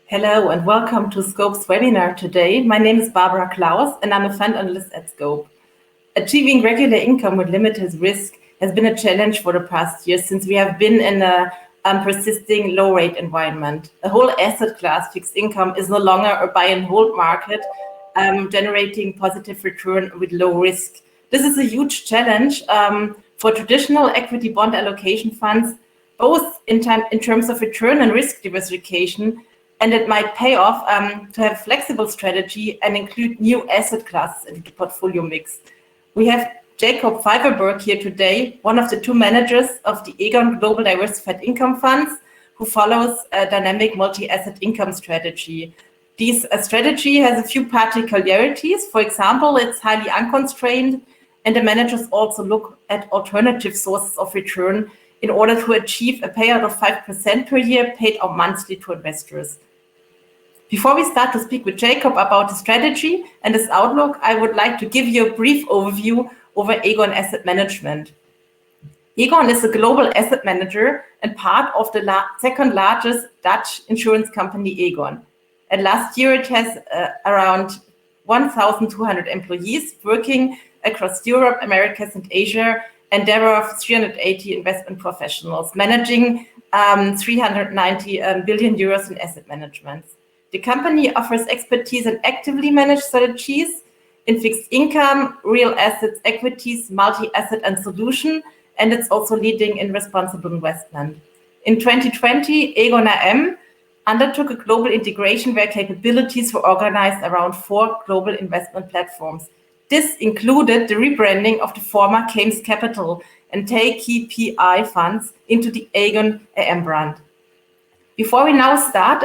Hello and welcome to Scope's webinar today. My name is Barbara Claus and I'm a fund analyst at Scope. Achieving regular income with limited risk has been a challenge for the past years since we have been in a persisting low rate environment. The whole asset class, fixed income, is no longer a buy and hold market, generating positive return with low risk. This is a huge challenge for traditional equity bond allocation funds, both in terms of return and risk diversification. And it might pay off to have a flexible strategy and include new asset classes into the portfolio mix. We have Jacob Vijverberg here today, one of the two managers of the Aegon Global Diversified Income Funds, who follows a dynamic multi-asset income strategy. This strategy has a few particularities. For example, it's highly unconstrained, and the managers also look at alternative sources of return in order to achieve a payout of 5% per year paid out monthly to investors. Before we start to speak with Jacob about the strategy and its outlook, I would like to give you a brief overview over Aegon Asset Management. Aegon is a global asset manager and part of the second largest Dutch insurance company, Aegon. And last year, it has around 1,200 employees working across Europe, Americas, and Asia, and there are 380 investment professionals managing 390 billion euros in asset management. The company offers expertise in actively managed strategies in fixed income, real assets, equities, multi-asset and solution, and it's also leading in responsible investment. In 2020, Aegon AM undertook a global integration where capabilities were organized around 4 global investment platforms. This included the rebranding of the former Kames Capital and KPI funds into the Aegon AM brand. Before we now start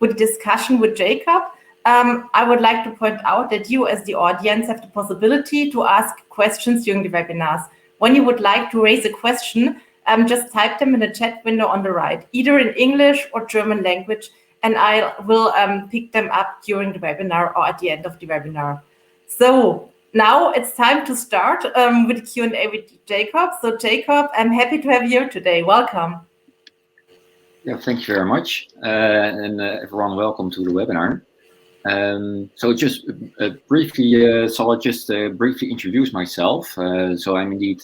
with the discussion with Jacob, I would like to point out that you as the audience have the possibility to ask questions during the webinars. When you would like to raise a question, just type them in the chat window on the right, either in English or German language, and I will pick them up during the webinar or at the end of the webinar. So now it's time to start with the Q&A with Jacob. So Jacob, I'm happy to have you here today. Welcome. Yeah, thank you very much. And everyone, welcome to the webinar. So just briefly, so I'll just briefly introduce myself. So I'm indeed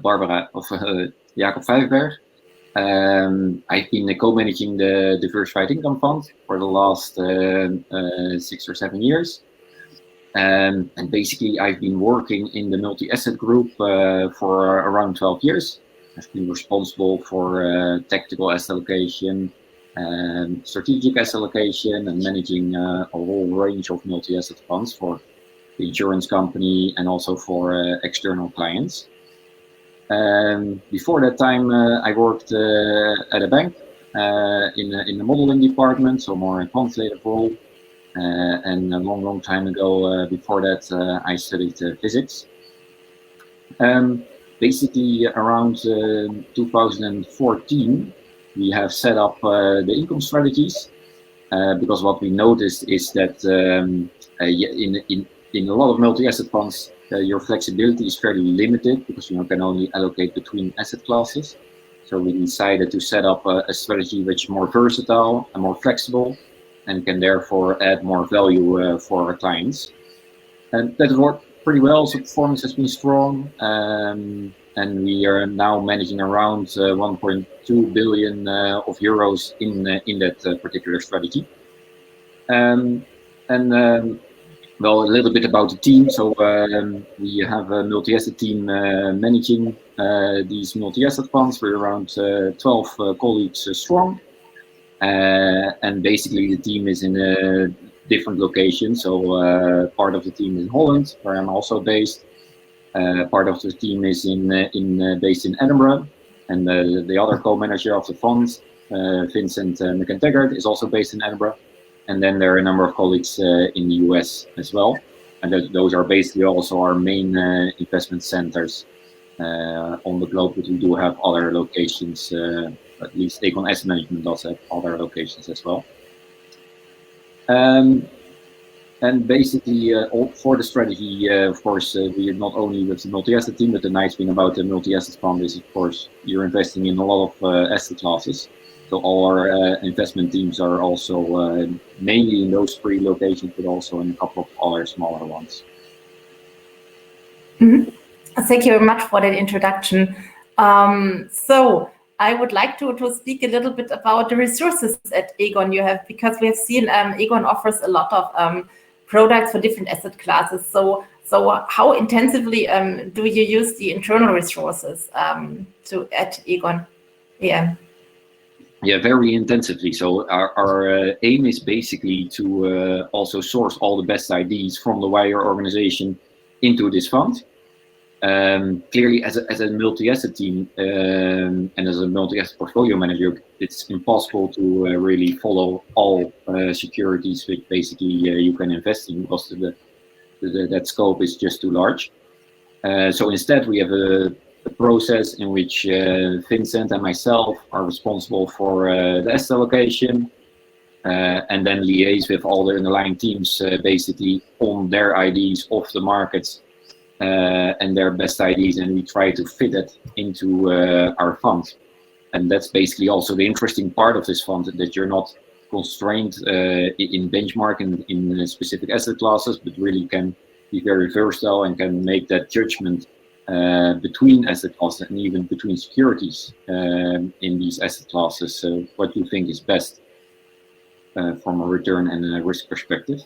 Barbara of Jacob Vijverberg. I've been co-managing the Diversified Income Fund for the last 6 or 7 years. And basically, I've been working in the multi-asset group for around 12 years. I've been responsible for tactical asset allocation, strategic asset allocation, and managing a whole range of multi-asset funds for the insurance company and also for external clients. Before that time, I worked at a bank in the modeling department, so more in quantitative role. And a long time ago, before that, I studied physics. Basically, around 2014, we have set up the income strategies because what we noticed is that in a lot of multi-asset funds, your flexibility is fairly limited because you can only allocate between asset classes. So we decided to set up a strategy which is more versatile and more flexible and can therefore add more value for our clients. And that worked pretty well, so performance has been strong, and we are now managing around 1.2 billion of euros in that particular strategy. Well, a little bit about the team. So we have a multi-asset team managing these multi-asset funds. We're around 12 colleagues strong. And basically the team is in different locations. So part of the team is in Holland, where I'm also based. Part of the team is based in Edinburgh, and the other co-manager of the fund, Vincent McIntaggart, is also based in Edinburgh. And then there are a number of colleagues in the US as well, and those are basically also our main investment centers on the globe. But we do have other locations. At least Aegon Asset Management does have other locations as well. And basically, for the strategy, of course, we are not only with the multi-asset team, but the nice thing about the multi-asset fund is, of course, you're investing in a lot of asset classes. So all our investment teams are also mainly in those 3 locations, but also in a couple of other smaller ones. Mm-hmm. Thank you very much for that introduction. So I would like to speak a little bit about the resources at Aegon you have, because we have seen Aegon offers a lot of products for different asset classes. So how intensively do you use the internal resources at Aegon? Yeah. Yeah, very intensively. So our aim is basically to also source all the best ideas from the wider organization into this fund. Clearly, as a multi-asset team and as a multi-asset portfolio manager, it's impossible to really follow all securities which basically you can invest in, because that scope is just too large. So instead, we have a process in which Vincent and myself are responsible for the asset allocation, and then liaise with all the underlying teams basically on their ideas of the markets and their best ideas, and we try to fit it into our fund. And that's basically also the interesting part of this fund, that you're not constrained in benchmarking in specific asset classes, but really can be very versatile and can make that judgment between asset classes and even between securities in these asset classes. So what you think is best from a return and a risk perspective.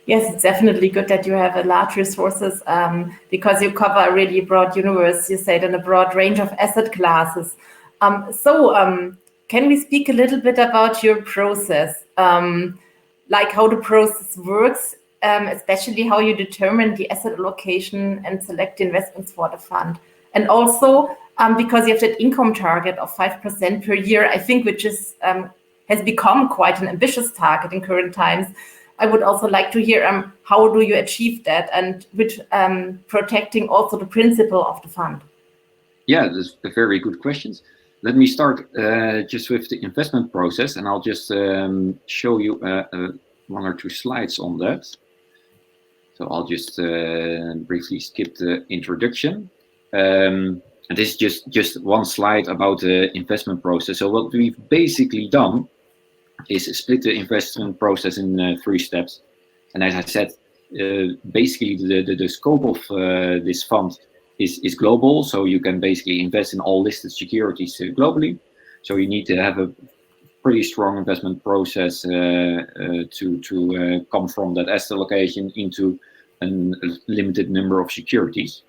Yes, it's definitely good that you have a large resources because you cover a really broad universe, you said, and a broad range of asset classes. Can we speak a little bit about your process, like how the process works, especially how you determine the asset allocation and select the investments for the fund? And also, because you have that income target of 5% per year, I think, which is has become quite an ambitious target in current times. I would also like to hear how do you achieve that, and with protecting also the principle of the fund? Yeah, that's a very good questions. Let me start just with the investment process, and I'll just show you 1 or 2 slides on that. So I'll just briefly skip the introduction. And this is just 1 slide about the investment process. So what we've basically done is split the investment process in 3 steps. And as I said, basically the scope of this fund is global. So you can basically invest in all listed securities globally. So you need to have a pretty strong investment process to come from that asset allocation into a limited number of securities.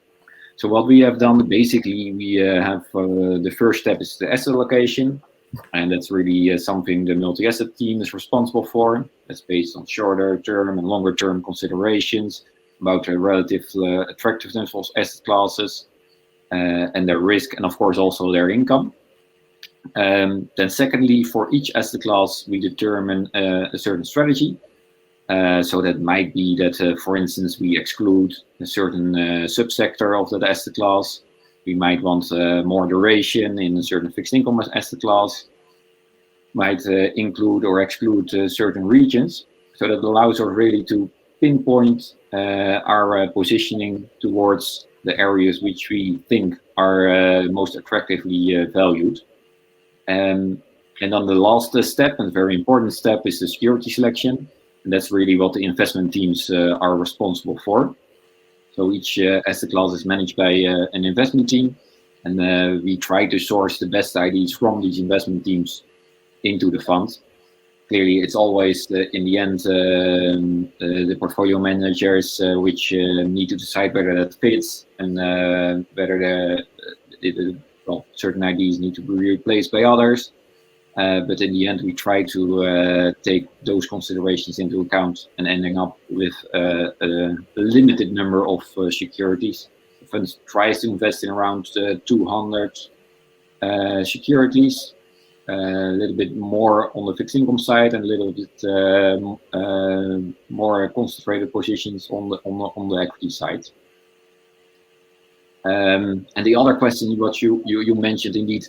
So what we have done, basically, we have the first step is the asset allocation. And that's really something the multi-asset team is responsible for. That's based on shorter term and longer term considerations about the relative attractiveness of asset classes and their risk, and of course also their income. Then secondly, for each asset class, we determine a certain strategy. So that might be that, for instance, we exclude a certain subsector of that asset class. We might want more duration in a certain fixed income asset class, might include or exclude certain regions. So that allows us really to pinpoint our positioning towards the areas which we think are most attractively valued. And then the last step, and very important step, is the security selection. And that's really what the investment teams are responsible for. So each asset class is managed by an investment team, and we try to source the best ideas from these investment teams into the fund. Clearly, it's always in the end the portfolio managers which need to decide whether that fits and whether certain ideas need to be replaced by others. But in the end, we try to take those considerations into account and ending up with a limited number of securities. The fund tries to invest in around 200 securities, a little bit more on the fixed income side and a little bit more concentrated positions on the equity side. And the other question, what you mentioned indeed,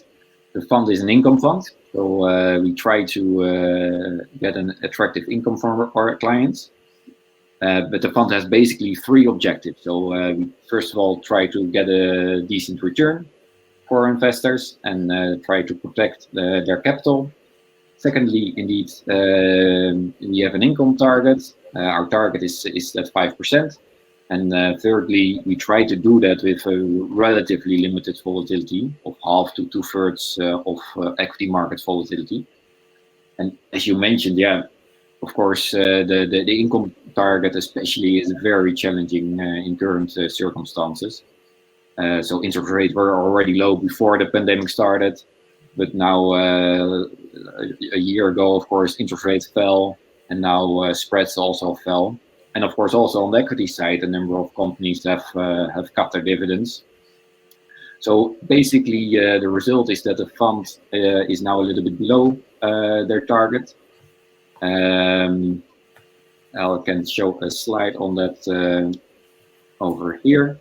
The fund is an income fund, so we try to get an attractive income from our clients. But the fund has basically three objectives. So we first of all try to get a decent return for investors and try to protect their capital. Secondly, indeed, we have an income target. Our target is at 5%. And thirdly, we try to do that with a relatively limited volatility of half to 2/3 of equity market volatility. And as you mentioned, yeah, of course, the income target especially is very challenging in current circumstances. So interest rates were already low before the pandemic started, but now a year ago, of course, interest rates fell, and now spreads also fell. And of course, also on the equity side, a number of companies have cut their dividends. So basically, the result is that the fund is now a little bit below their target. I can show a slide on that over here.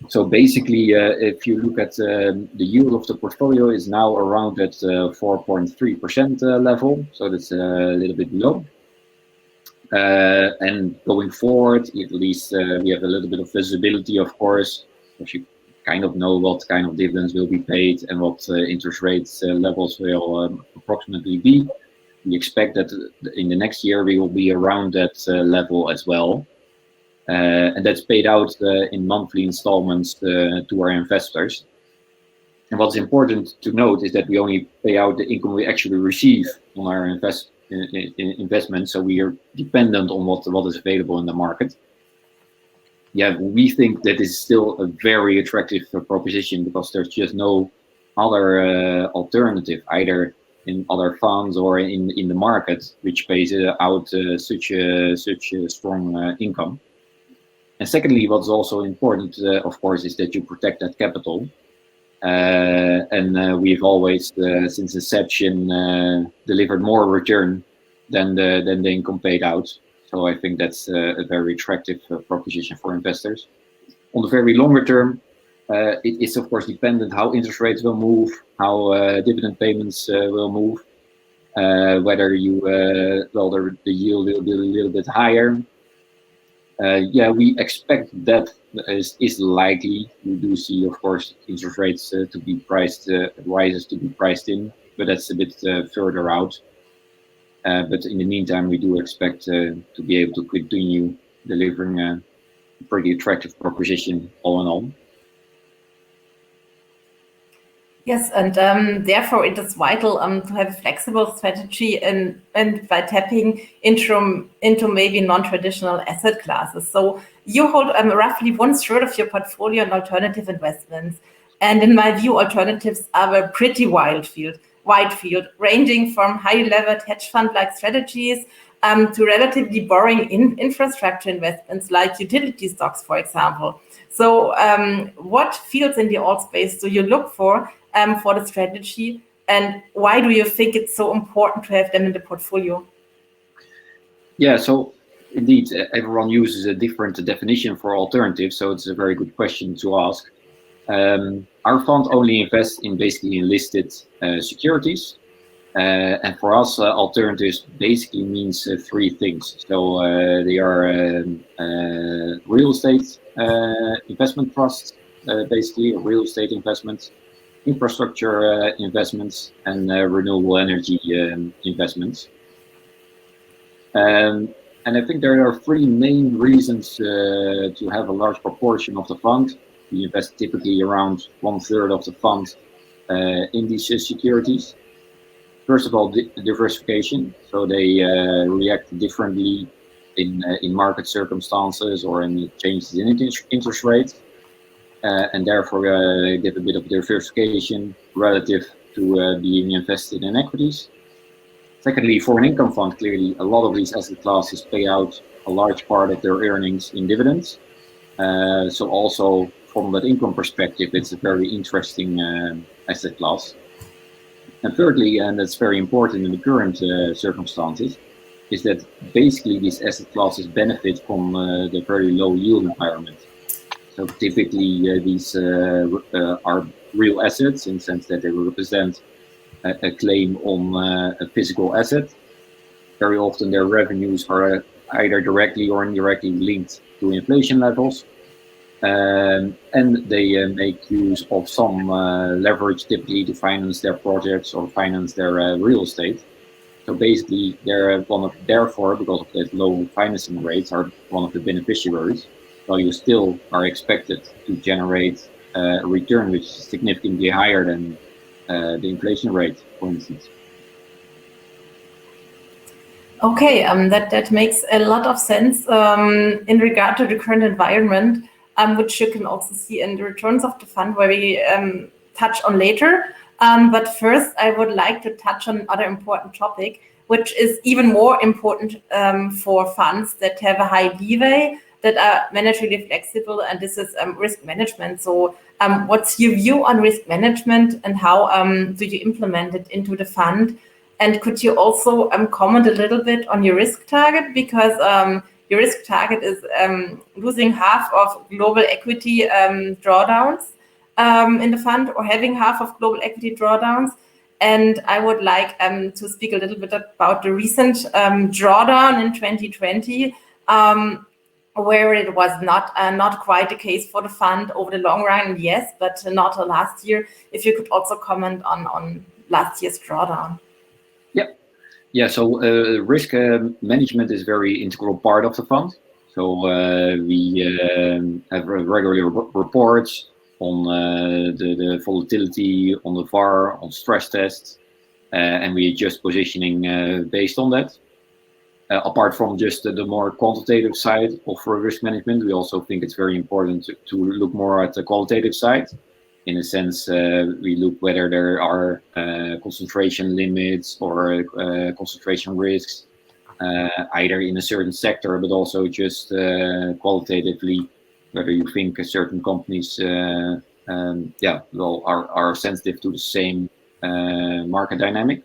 So basically, if you look at the yield of the portfolio is now around at 4.3% level. So that's a little bit below. And going forward, at least we have a little bit of visibility, of course, if you kind of know what kind of dividends will be paid and what interest rates levels will approximately be. We expect that in the next year we will be around that level as well. And that's paid out in monthly installments to our investors. And what's important to note is that we only pay out the income we actually receive on our investment, so we are dependent on what is available in the market. Yeah, we think that is still a very attractive proposition because there's just no other alternative, either in other funds or in the market, which pays out such a strong income. And secondly, what's also important, of course, is that you protect that capital. And we've always, since inception, delivered more return than the income paid out. So I think that's a very attractive proposition for investors. On the very longer term, it is of course dependent how interest rates will move, how dividend payments will move, whether the yield will be a little bit higher. Yeah, we expect that is likely. We do see, of course, interest rates to be priced, rises to be priced in, but that's a bit further out. But in the meantime, we do expect to be able to continue delivering a pretty attractive proposition all in all. Yes, and therefore it is vital to have a flexible strategy and by tapping into maybe non-traditional asset classes. So you hold roughly 1/3 of your portfolio in alternative investments. And in my view, alternatives are a pretty wide field, ranging from high-levered hedge fund-like strategies to relatively boring infrastructure investments like utility stocks, for example. So what fields in the alt space do you look for the strategy, and why do you think it's so important to have them in the portfolio? Yeah, so indeed, everyone uses a different definition for alternatives, so it's a very good question to ask. Our fund only invests in basically listed securities. And for us, alternatives basically means three things. So they are real estate investment trusts, basically real estate investments, infrastructure investments, and renewable energy investments. And I think there are three main reasons to have a large proportion of the fund. We invest typically around 1/3 of the fund in these securities. First of all, diversification. So they react differently in market circumstances or in changes in interest rates, and therefore get a bit of diversification relative to being invested in equities. Secondly, for an income fund, clearly a lot of these asset classes pay out a large part of their earnings in dividends. So also from that income perspective, it's a very interesting asset class. And thirdly, and that's very important in the current circumstances, is that basically these asset classes benefit from the very low yield environment. So typically these are real assets in the sense that they represent a claim on a physical asset. Very often their revenues are either directly or indirectly linked to inflation levels. And they make use of some leverage typically to finance their projects or finance their real estate. So basically, therefore, because of that low financing rates, are one of the beneficiaries. While you still are expected to generate a return which is significantly higher than the inflation rate, for instance. Okay, that makes a lot of sense in regard to the current environment, which you can also see in the returns of the fund, where we touch on later. But first, I would like to touch on another important topic, which is even more important for funds that have a high leeway, that are monetarily flexible, and this is risk management. So what's your view on risk management, and how do you implement it into the fund? And could you also comment a little bit on your risk target? Because your risk target is losing half of global equity drawdowns in the fund, or having half of global equity drawdowns. And I would like to speak a little bit about the recent drawdown in 2020, where it was not quite the case for the fund over the long run, yes, but not last year. If you could also comment on last year's drawdown. Yeah. So risk management is a very integral part of the fund. So we have regular reports on the volatility, on the VaR, on stress tests, and we adjust positioning based on that. Apart from just the more quantitative side of risk management, we also think it's very important to look more at the qualitative side. In a sense, we look whether there are concentration limits or concentration risks, either in a certain sector, but also just qualitatively, whether you think certain companies are sensitive to the same market dynamic.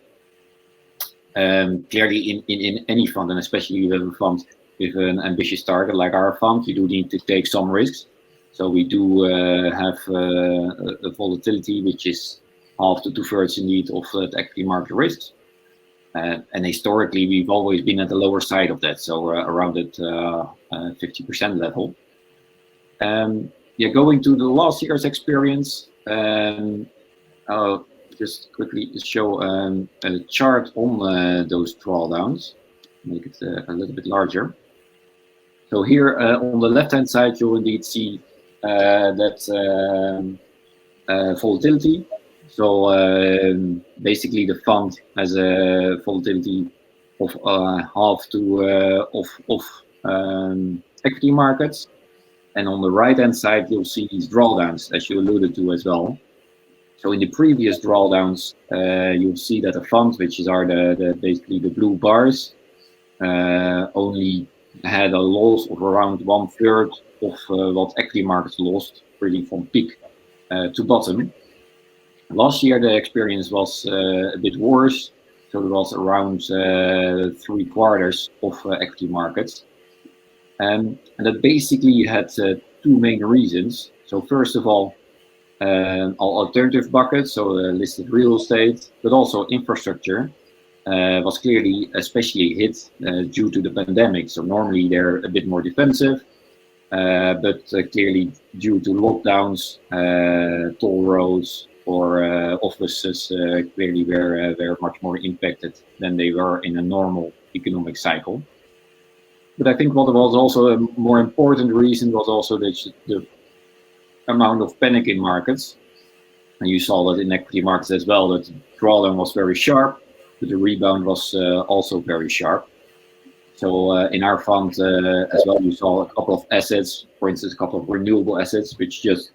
Clearly, in any fund, and especially with a fund with an ambitious target like our fund, you do need to take some risks. So we do have a volatility which is half to 2/3 indeed of the equity market risks. And historically, we've always been at the lower side of that, so around at 50% level. Going to the last year's experience, I'll just quickly show a chart on those drawdowns, make it a little bit larger. So here on the left-hand side, you'll indeed see that volatility. So basically, the fund has a volatility of half of equity markets. And on the right-hand side, you'll see these drawdowns, as you alluded to as well. So in the previous drawdowns, you'll see that the fund, which are basically the blue bars, only had a loss of around 1/3 of what equity markets lost, really from peak to bottom. Last year, the experience was a bit worse. So it was around 3/4 of equity markets. And that basically had two main reasons. So first of all, alternative buckets, so listed real estate, but also infrastructure, was clearly especially hit due to the pandemic. So normally they're a bit more defensive, but clearly due to lockdowns, toll roads or offices clearly were much more impacted than they were in a normal economic cycle. But I think what was also a more important reason was also the amount of panic in markets. And you saw that in equity markets as well, that the drawdown was very sharp, but the rebound was also very sharp. So in our fund as well, you saw a couple of assets, for instance, a couple of renewable assets, which just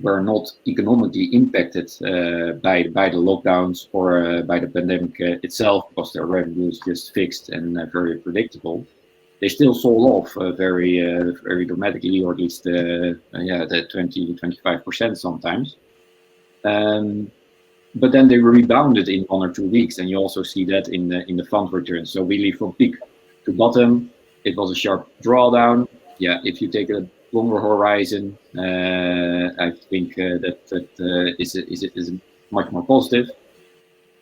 were not economically impacted by the lockdowns or by the pandemic itself, because their revenue is just fixed and very predictable. They still sold off very dramatically, or at least the 20-25% sometimes. But then they rebounded in 1 or 2 weeks, and you also see that in the fund returns. So really from peak to bottom, it was a sharp drawdown. Yeah, if you take a longer horizon, I think that is much more positive.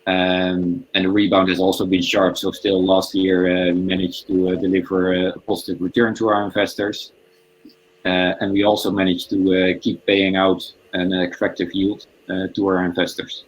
And the rebound has also been sharp. So still last year we managed to deliver a positive return to our investors. And we also managed to keep paying out an attractive yield to our investors.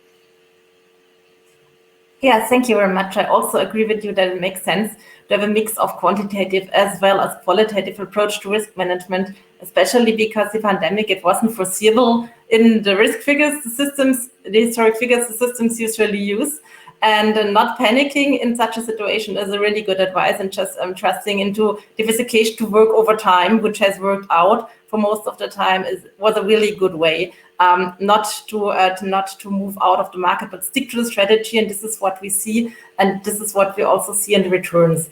Yeah, thank you very much. I also agree with you that it makes sense to have a mix of quantitative as well as qualitative approach to risk management, especially because the pandemic, it wasn't foreseeable in the risk figures, the historic figures the systems usually use. And not panicking in such a situation is a really good advice, and just trusting into diversification to work over time, which has worked out for most of the time, was a really good way. Not to move out of the market, but stick to the strategy, and this is what we see, and this is what we also see in the returns.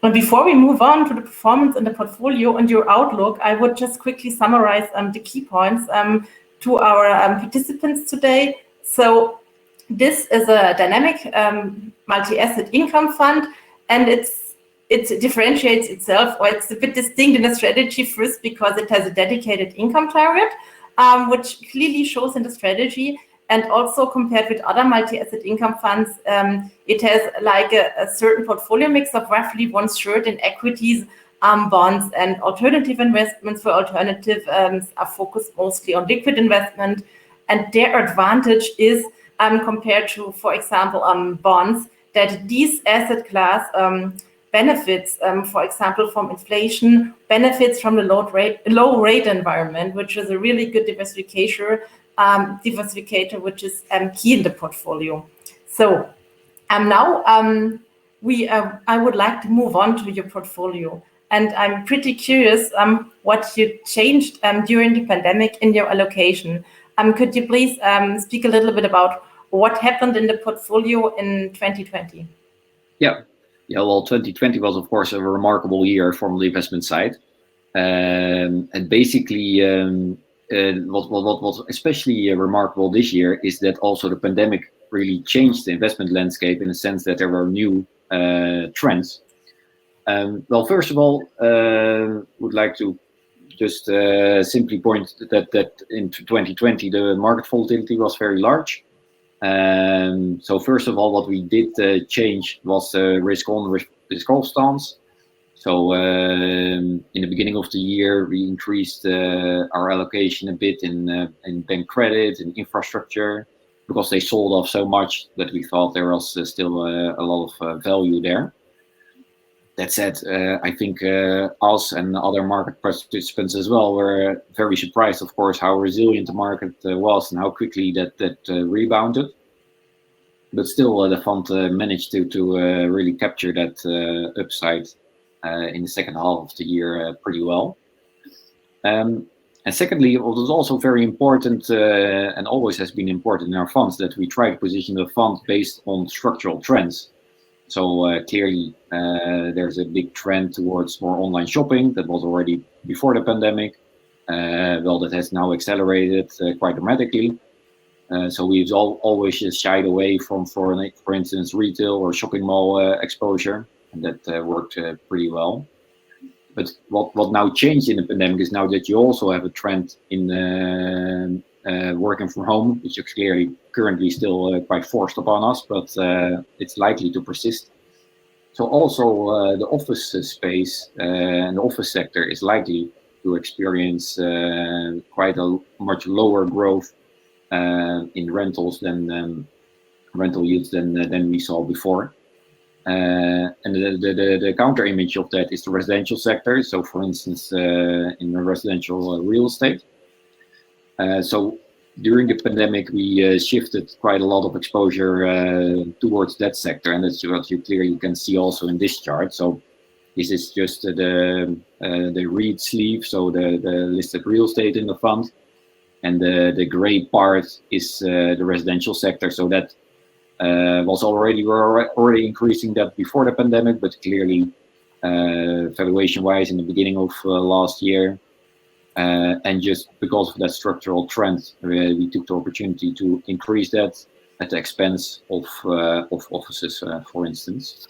And before we move on to the performance in the portfolio and your outlook, I would just quickly summarize the key points to our participants today. So this is a dynamic multi-asset income fund, and it differentiates itself, or it's a bit distinct in the strategy first because it has a dedicated income target, which clearly shows in the strategy. And also compared with other multi-asset income funds, it has like a certain portfolio mix of roughly 1/3 in equities, bonds, and alternative investments. For alternatives are focused mostly on liquid investment. And their advantage is compared to, for example, bonds, that these asset class benefits, for example, from inflation, benefits from the low rate environment, which is a really good diversificator, which is key in the portfolio. So now I would like to move on to your portfolio, and I'm pretty curious what you changed during the pandemic in your allocation. Could you please speak a little bit about what happened in the portfolio in 2020? Yeah, well, 2020 was, of course, a remarkable year from the investment side. And basically, what was especially remarkable this year is that also the pandemic really changed the investment landscape in the sense that there were new trends. Well, first of all, would like to just simply point that in 2020 the market volatility was very large. So first of all, what we did change was risk on, risk off stance. So in the beginning of the year, we increased our allocation a bit in bank credit and infrastructure, because they sold off so much that we thought there was still a lot of value there. That said, I think us and other market participants as well were very surprised, of course, how resilient the market was and how quickly that rebounded. But still, the fund managed to really capture that upside in the second half of the year pretty well. And secondly, what was also very important and always has been important in our funds, that we try to position the fund based on structural trends. So clearly, there's a big trend towards more online shopping that was already before the pandemic. Well, that has now accelerated quite dramatically. So we've always just shied away from, for instance, retail or shopping mall exposure, and that worked pretty well. But what now changed in the pandemic is now that you also have a trend in working from home, which is currently still quite forced upon us, but it's likely to persist. So also the office space and the office sector is likely to experience quite a much lower growth in rentals than rental yields than we saw before. And the counter image of that is the residential sector. So for instance, in the residential real estate. So during the pandemic, we shifted quite a lot of exposure towards that sector, and that's what you clearly can see also in this chart. So this is just the REIT sleeve, so the listed real estate in the fund, and the gray part is the residential sector. So that was already increasing that before the pandemic, but clearly valuation-wise in the beginning of last year. And just because of that structural trend, we took the opportunity to increase that at the expense of offices, for instance.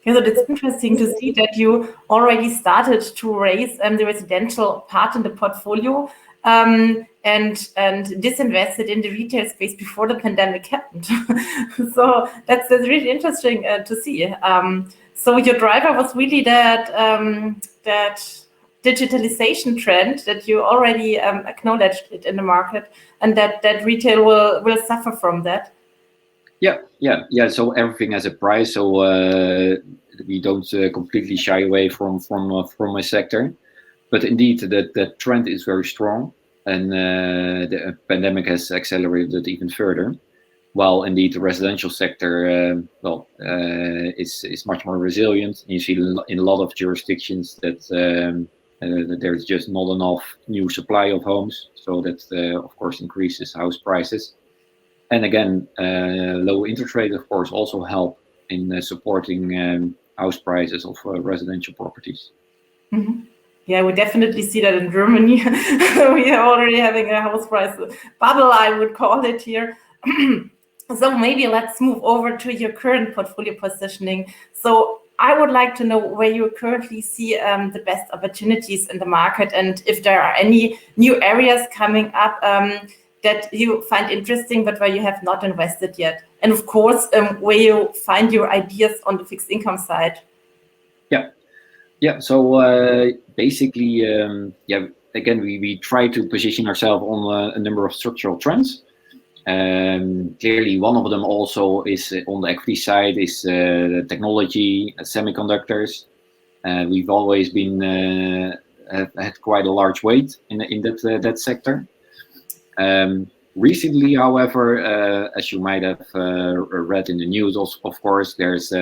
Yeah, so it's interesting to see that you already started to raise the residential part in the portfolio and disinvested in the retail space before the pandemic happened. So that's really interesting to see. So your driver was really that digitalization trend that you already acknowledged it in the market, and that retail will suffer from that. Yeah. So everything has a price. So we don't completely shy away from a sector, but indeed that trend is very strong, and the pandemic has accelerated it even further. While indeed the residential sector, is much more resilient. You see in a lot of jurisdictions that there's just not enough new supply of homes, so that of course increases house prices. And again, low interest rates, of course, also help in supporting house prices of residential properties. Mm-hmm. Yeah, we definitely see that in Germany. We are already having a house price bubble, I would call it here. So maybe let's move over to your current portfolio positioning. So I would like to know where you currently see the best opportunities in the market, and if there are any new areas coming up that you find interesting, but where you have not invested yet. And of course, where you find your ideas on the fixed income side. Yeah. So basically, again, we try to position ourselves on a number of structural trends. Clearly, one of them also is on the equity side is technology, semiconductors. We've always been had quite a large weight in that sector. Recently, however, as you might have read in the news, also, of course, there's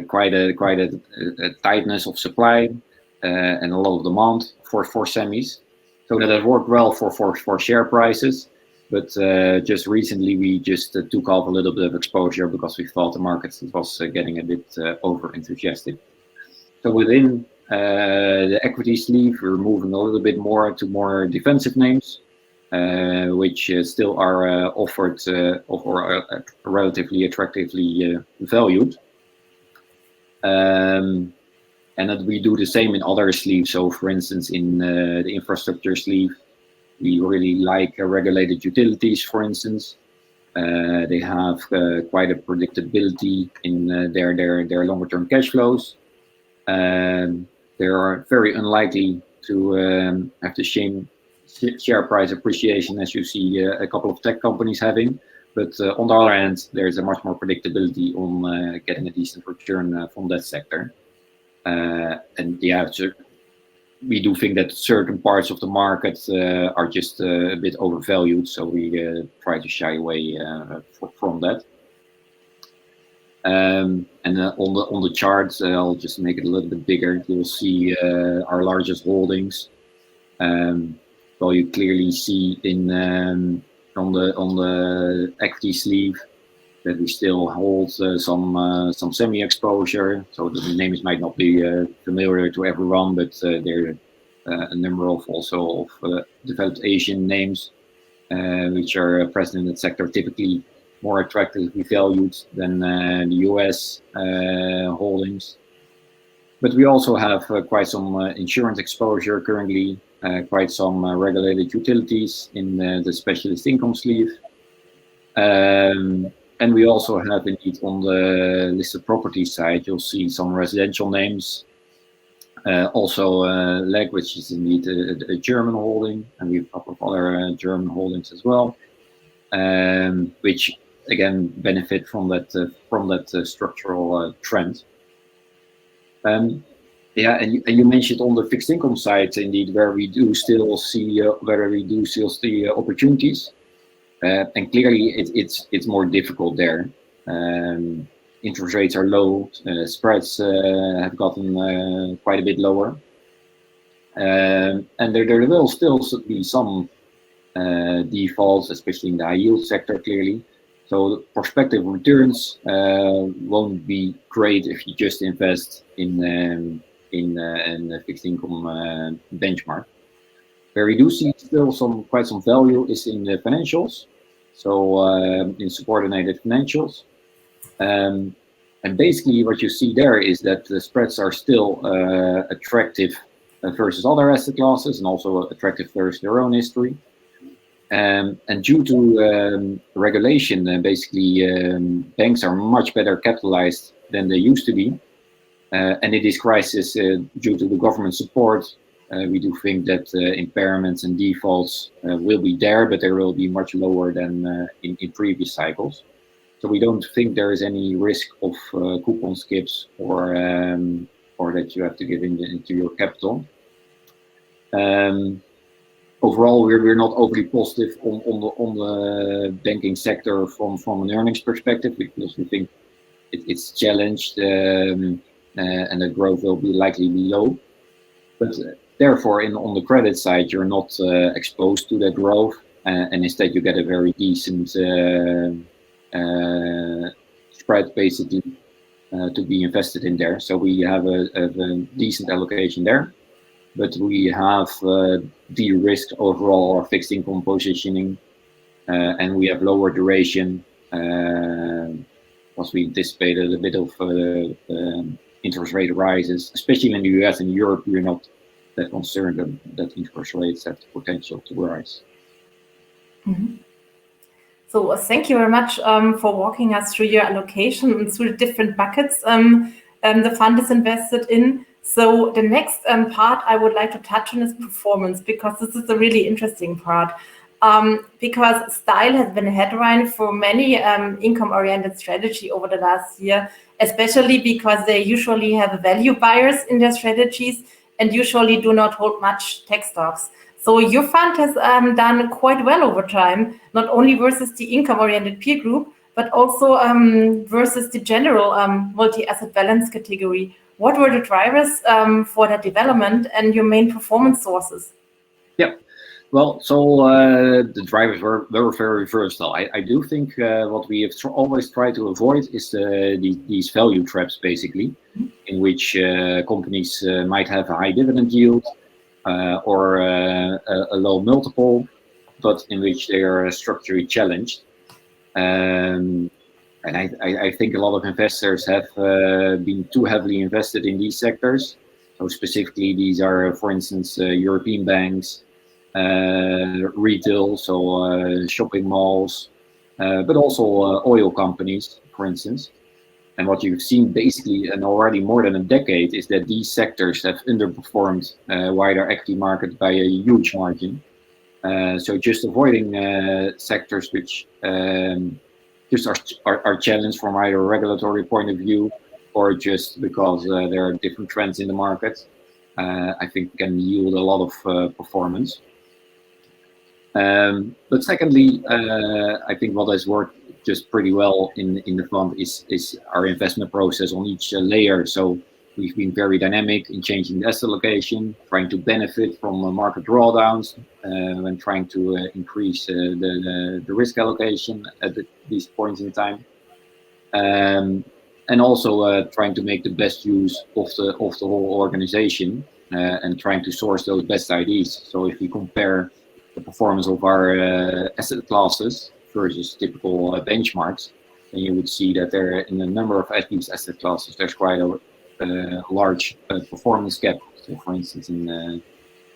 quite a tightness of supply and a lot of demand for semis. So that has worked well for share prices. But just recently, we just took off a little bit of exposure because we thought the market was getting a bit over enthusiastic. So within the equity sleeve, we're moving a little bit more to more defensive names, which still are offered or relatively attractively valued. And that we do the same in other sleeves. So, for instance, in the infrastructure sleeve, we really like regulated utilities, for instance. They have quite a predictability in their longer term cash flows. They are very unlikely to have the same share price appreciation as you see a couple of tech companies having. But on the other hand, there's a much more predictability on getting a decent return from that sector. And yeah, we do think that certain parts of the market are just a bit overvalued, so we try to shy away from that. And on the charts, I'll just make it a little bit bigger. You'll see our largest holdings. Well, you clearly see on the equity sleeve that we still hold some semi exposure. So the names might not be familiar to everyone, but there are a number of also of developed Asian names which are present in that sector, typically more attractively valued than the US holdings. But we also have quite some insurance exposure currently, quite some regulated utilities in the specialist income sleeve. And we also have indeed on the listed property side, you'll see some residential names. Also LEG, which is indeed a German holding, and we have a couple of other German holdings as well, which again benefit from that structural trend. Yeah, and you mentioned on the fixed income side, indeed, where we do still see opportunities. And clearly, it's more difficult there. Interest rates are low, spreads have gotten quite a bit lower, and there will still be some defaults, especially in the high yield sector, clearly. So prospective returns won't be great if you just invest in the fixed income benchmark. Where we do see still quite some value is in the financials, so in subordinated financials. And basically what you see there is that the spreads are still attractive versus other asset classes, and also attractive versus their own history. And due to regulation, basically banks are much better capitalized than they used to be. And in this crisis, due to the government support, we do think that impairments and defaults will be there, but they will be much lower than in previous cycles. So we don't think there is any risk of coupon skips or that you have to give into your capital. Overall, we're not overly positive on the banking sector from an earnings perspective, because we think it's challenged and the growth will be likely be low. But therefore, on the credit side, you're not exposed to that growth, and instead you get a very decent spread, basically, to be invested in there. So we have a decent allocation there. But we have de-risked overall our fixed income positioning, and we have lower duration, because we anticipated a bit of interest rate rises, especially in the US and Europe. We're not that concerned that interest rates have the potential to rise. Mm-hmm. So thank you very much for walking us through your allocation and through the different buckets the fund is invested in. So the next part I would like to touch on is performance, because this is a really interesting part. Because style has been a headline for many income-oriented strategy over the last year, especially because they usually have value buyers in their strategies and usually do not hold much tech stocks. So your fund has done quite well over time, not only versus the income-oriented peer group, but also versus the general multi-asset balance category. What were the drivers for that development and your main performance sources? Yeah, well, so the drivers were very versatile. I do think what we have always tried to avoid is these value traps, basically, in which companies might have a high dividend yield or a low multiple, but in which they are structurally challenged. And I think a lot of investors have been too heavily invested in these sectors. So specifically, these are, for instance, European banks, retail, so shopping malls, but also oil companies, for instance. And what you've seen basically, and already more than a decade, is that these sectors have underperformed wider equity market by a huge margin. So just avoiding sectors which just are challenged from either a regulatory point of view or just because there are different trends in the market, I think can yield a lot of performance. But secondly, I think what has worked just pretty well in the fund is our investment process on each layer. So we've been very dynamic in changing the asset allocation, trying to benefit from market drawdowns, and trying to increase the risk allocation at these points in time, and also trying to make the best use of the whole organization, and trying to source those best ideas. So if we compare the performance of our asset classes versus typical benchmarks, then you would see that there, in a number of these asset classes, there's quite a large performance gap. So, for instance, in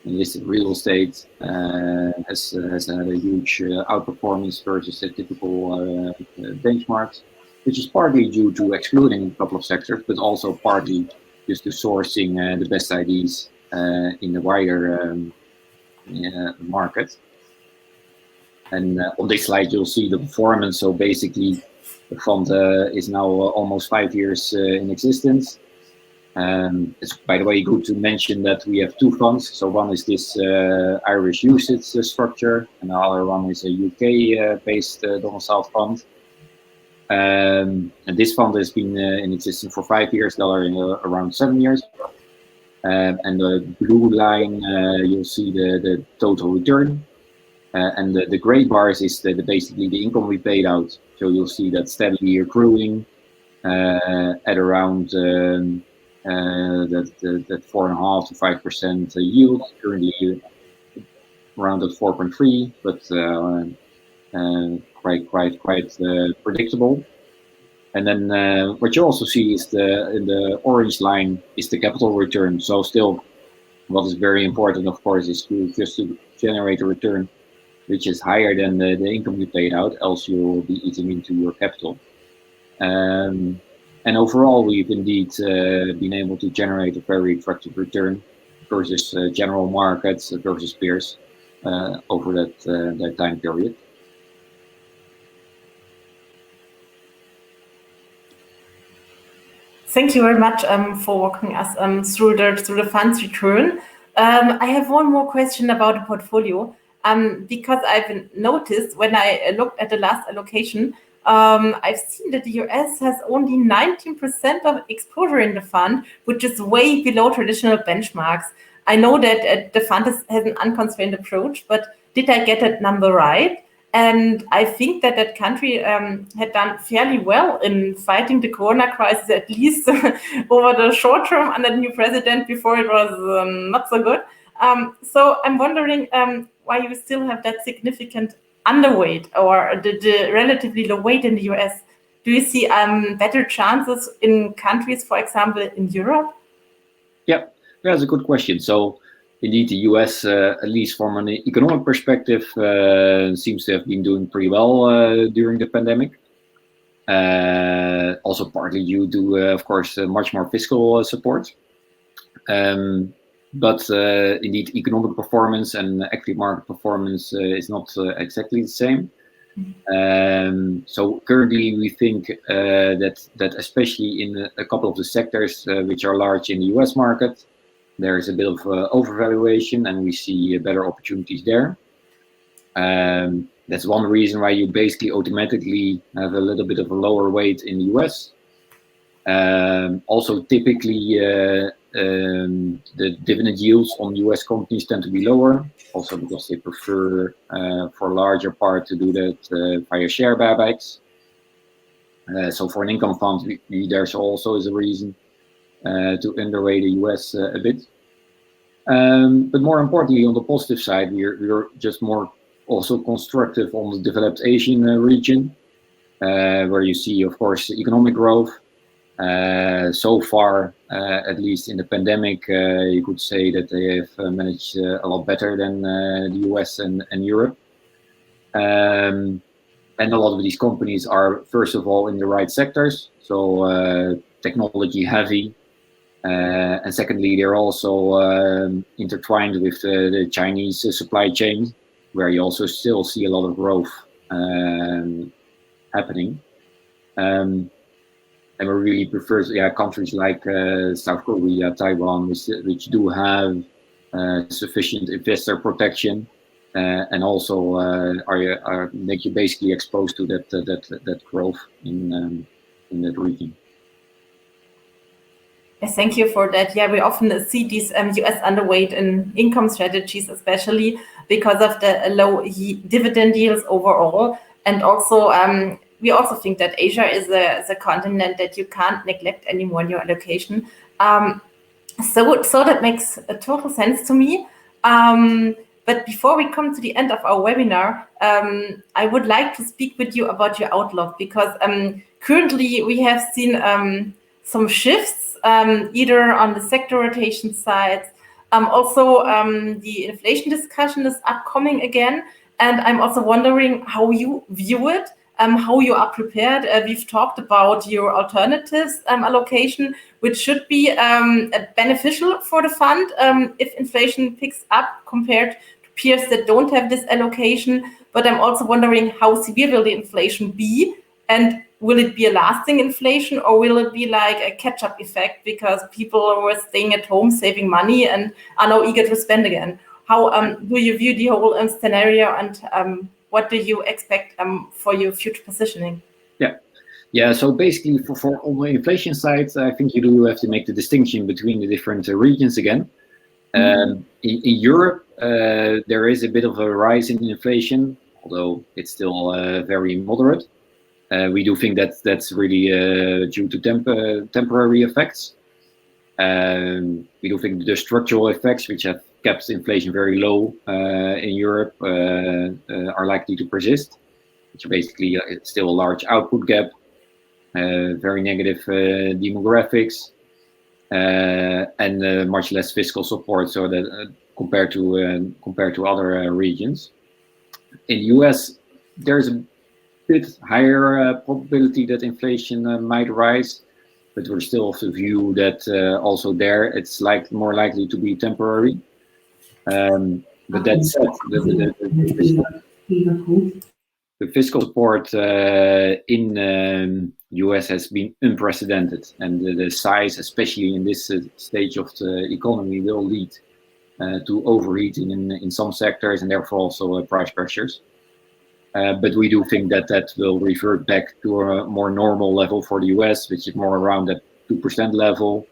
listed real estate has had a huge outperformance versus the typical benchmarks, which is partly due to excluding a couple of sectors, but also partly just to sourcing the best ideas in the wider market. And on this slide, you'll see the performance. So basically, the fund is now almost 5 years in existence. It's, by the way, good to mention that we have two funds. So one is this Irish usage structure, and the other one is a UK-based domiciled fund. And this fund has been in existence for 5 years, the other around 7 years. And the blue line, you'll see the total return. And the gray bars is basically the income we paid out. So you'll see that steadily accruing at around that 4.5% to 5% yield. Currently around at 4.3%, but quite predictable. And then what you also see is in the orange line is the capital return. So still, what is very important, of course, is to generate a return which is higher than the income you paid out, else you will be eating into your capital. And overall, we've indeed been able to generate a very attractive return versus general markets versus peers over that time period. Thank you very much for walking us through the fund's return. I have one more question about the portfolio, because I've noticed when I looked at the last allocation, I've seen that the US has only 19% of exposure in the fund, which is way below traditional benchmarks. I know that the fund has an unconstrained approach, but did I get that number right? And I think that country had done fairly well in fighting the corona crisis, at least over the short term under the new president. Before it was not so good. So I'm wondering why you still have that significant underweight or the relatively low weight in the US. Do you see better chances in countries, for example, in Europe? Yeah, that's a good question. So indeed, the US, at least from an economic perspective, seems to have been doing pretty well during the pandemic. Also partly due to, of course, much more fiscal support. But indeed, economic performance and equity market performance is not exactly the same. So currently, we think that especially in a couple of the sectors which are large in the US market, there is a bit of overvaluation, and we see better opportunities there. That's one reason why you basically automatically have a little bit of a lower weight in the US. Also, typically, the dividend yields on US companies tend to be lower, also because they prefer for a larger part to do that via share buybacks. So for an income fund, there's also is a reason to underweight the US a bit. But more importantly, on the positive side, we're just more also constructive on the developed Asian region, where you see, of course, economic growth. So far, at least in the pandemic, you could say that they have managed a lot better than the US and Europe. And a lot of these companies are, first of all, in the right sectors, so technology heavy. And secondly, they're also intertwined with the Chinese supply chain, where you also still see a lot of growth happening. And we really prefer countries like South Korea, Taiwan, which do have sufficient investor protection, and also are make you basically exposed to that growth in that region. Yes, thank you for that. Yeah, we often see these US underweight in income strategies, especially because of the low dividend yields overall. And also, we also think that Asia is a continent that you can't neglect anymore in your allocation. So that makes a total sense to me. But before we come to the end of our webinar, I would like to speak with you about your outlook, because currently we have seen some shifts, either on the sector rotation side. Also, the inflation discussion is upcoming again. And I'm also wondering how you view it, how you are prepared. We've talked about your alternatives allocation, which should be beneficial for the fund if inflation picks up compared to peers that don't have this allocation. But I'm also wondering, how severe will the inflation be? And will it be a lasting inflation, or will it be like a catch-up effect because people were staying at home, saving money, and are now eager to spend again? How do you view the whole scenario, and what do you expect for your future positioning? Yeah. So basically, for on the inflation side, I think you do have to make the distinction between the different regions again. In Europe, there is a bit of a rise in inflation, although it's still very moderate. We do think that that's really due to temporary effects. We do think the structural effects, which have kept inflation very low in Europe, are likely to persist, which basically it's still a large output gap, very negative demographics, and much less fiscal support. So that compared to other regions, in the US, there's a bit higher probability that inflation might rise, but we're still of the view that also there it's more likely to be temporary. But that said, the fiscal support in US has been unprecedented, and the size, especially in this stage of the economy, will lead to overheating in some sectors, and therefore also price pressures. But we do think that will revert back to a more normal level for the US, which is more around that 2% level.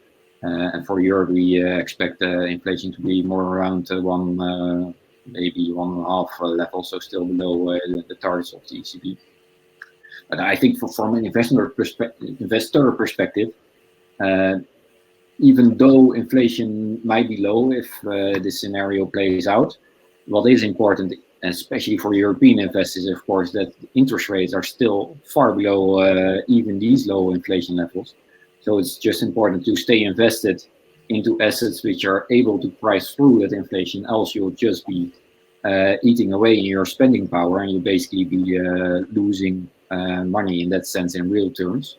And for Europe, we expect inflation to be more around maybe 1.5 level, so still below the targets of the ECB. But I think from an investor perspective, even though inflation might be low if this scenario plays out, what is important, especially for European investors, of course, that interest rates are still far below even these low inflation levels. So it's just important to stay invested into assets which are able to price through that inflation, else you'll just be eating away in your spending power, and you'll basically be losing money in that sense in real terms.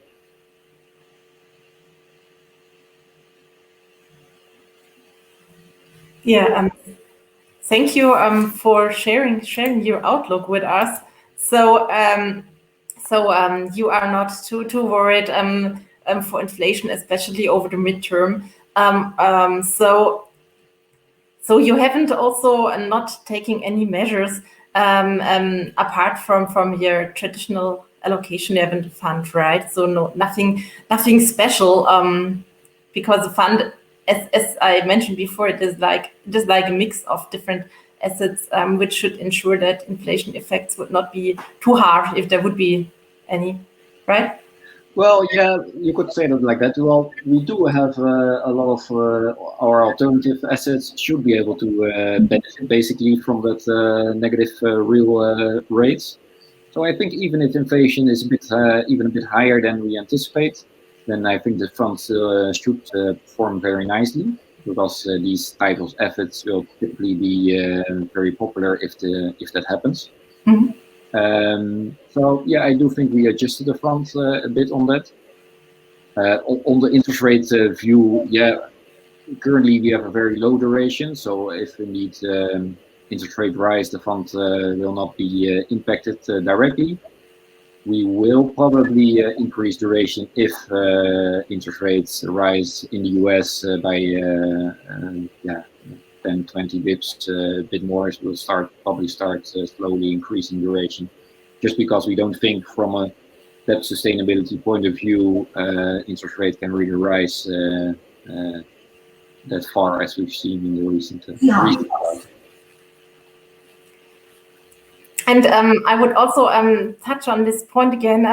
Yeah, thank you for sharing your outlook with us. So you are not too worried for inflation, especially over the midterm. So you haven't also not taking any measures apart from your traditional allocation you have in the fund, right? So nothing special, because the fund, as I mentioned before, it is like a mix of different assets, which should ensure that inflation effects would not be too hard if there would be any, right? Well, yeah, you could say that like that. Well, we do have a lot of our alternative assets should be able to benefit basically from that negative real rates. So I think even if inflation is even a bit higher than we anticipate, then I think the funds should perform very nicely, because these types of assets will typically be very popular if that happens. Mm-hmm. So yeah, I do think we adjusted the fund a bit on that. On the interest rate view, yeah, currently we have a very low duration. So if indeed interest rate rise, the fund will not be impacted directly. We will probably increase duration if interest rates rise in the US by 10-20 bips, a bit more. We'll probably start slowly increasing duration, just because we don't think from a debt sustainability point of view interest rate can really rise that far as we've seen in the recent past. And I would also touch on this point again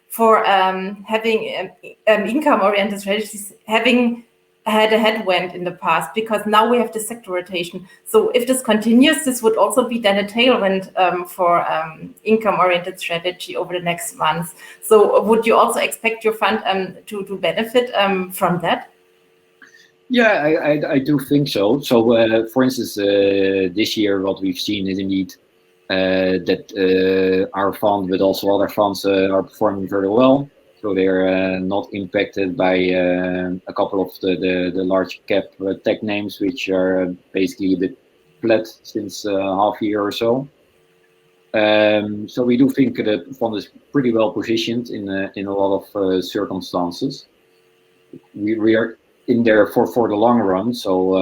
for having income-oriented strategies having had a headwind in the past, because now we have the sector rotation. So if this continues, this would also be then a tailwind for income-oriented strategy over the next months. So would you also expect your fund to benefit from that? Yeah, I do think so. So for instance, this year what we've seen is indeed that our fund, but also other funds, are performing very well. So they're not impacted by a couple of the large cap tech names, which are basically a bit flat since half a year or so. So we do think the fund is pretty well positioned in a lot of circumstances. We are in there for the long run. So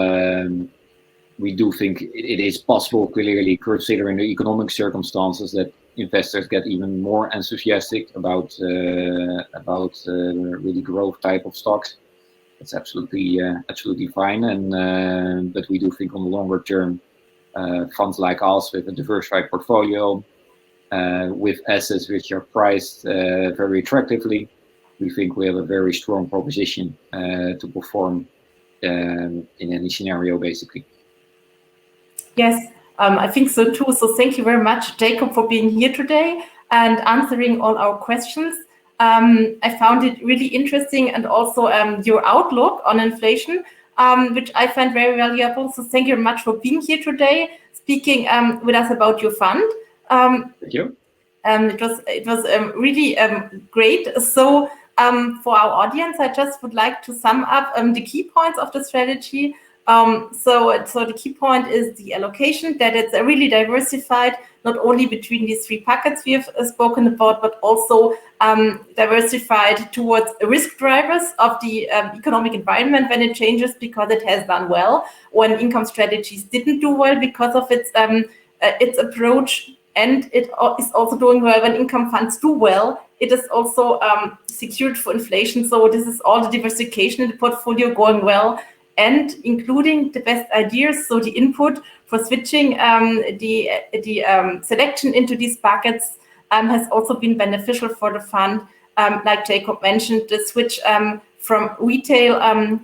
we do think it is possible, clearly, considering the economic circumstances, that investors get even more enthusiastic about really growth type of stocks. That's absolutely fine. And but we do think on the longer term, funds like us with a diversified portfolio, with assets which are priced very attractively, we think we have a very strong proposition to perform in any scenario, basically. Yes, I think so too. So thank you very much, Jacob, for being here today and answering all our questions. I found it really interesting, and also your outlook on inflation, which I find very valuable. So thank you very much for being here today, speaking with us about your fund. Thank you. It was really great. So for our audience, I just would like to sum up the key points of the strategy. So the key point is the allocation, that it's really diversified, not only between these three buckets we have spoken about, but also diversified towards risk drivers of the economic environment when it changes, because it has done well when income strategies didn't do well because of its approach. And it is also doing well when income funds do well. It is also secured for inflation. So this is all the diversification in the portfolio going well, and including the best ideas. So the input for switching the selection into these buckets has also been beneficial for the fund. Like Jacob mentioned, the switch from retail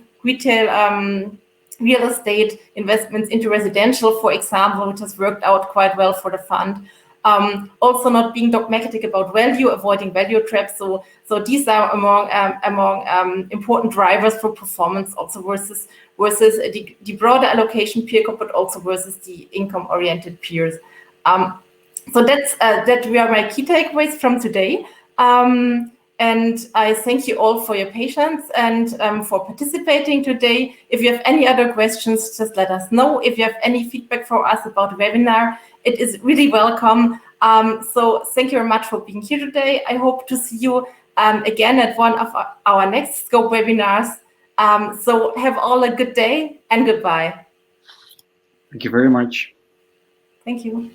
real estate investments into residential, for example, which has worked out quite well for the fund. Also not being dogmatic about value, avoiding value traps. So these are among important drivers for performance, also versus the broader allocation peer group, but also versus the income-oriented peers. So that were my key takeaways from today. And I thank you all for your patience and for participating today. If you have any other questions, just let us know. If you have any feedback for us about the webinar, it is really welcome. So thank you very much for being here today. I hope to see you again at one of our next Scope webinars. So have all a good day and goodbye. Thank you very much. Thank you.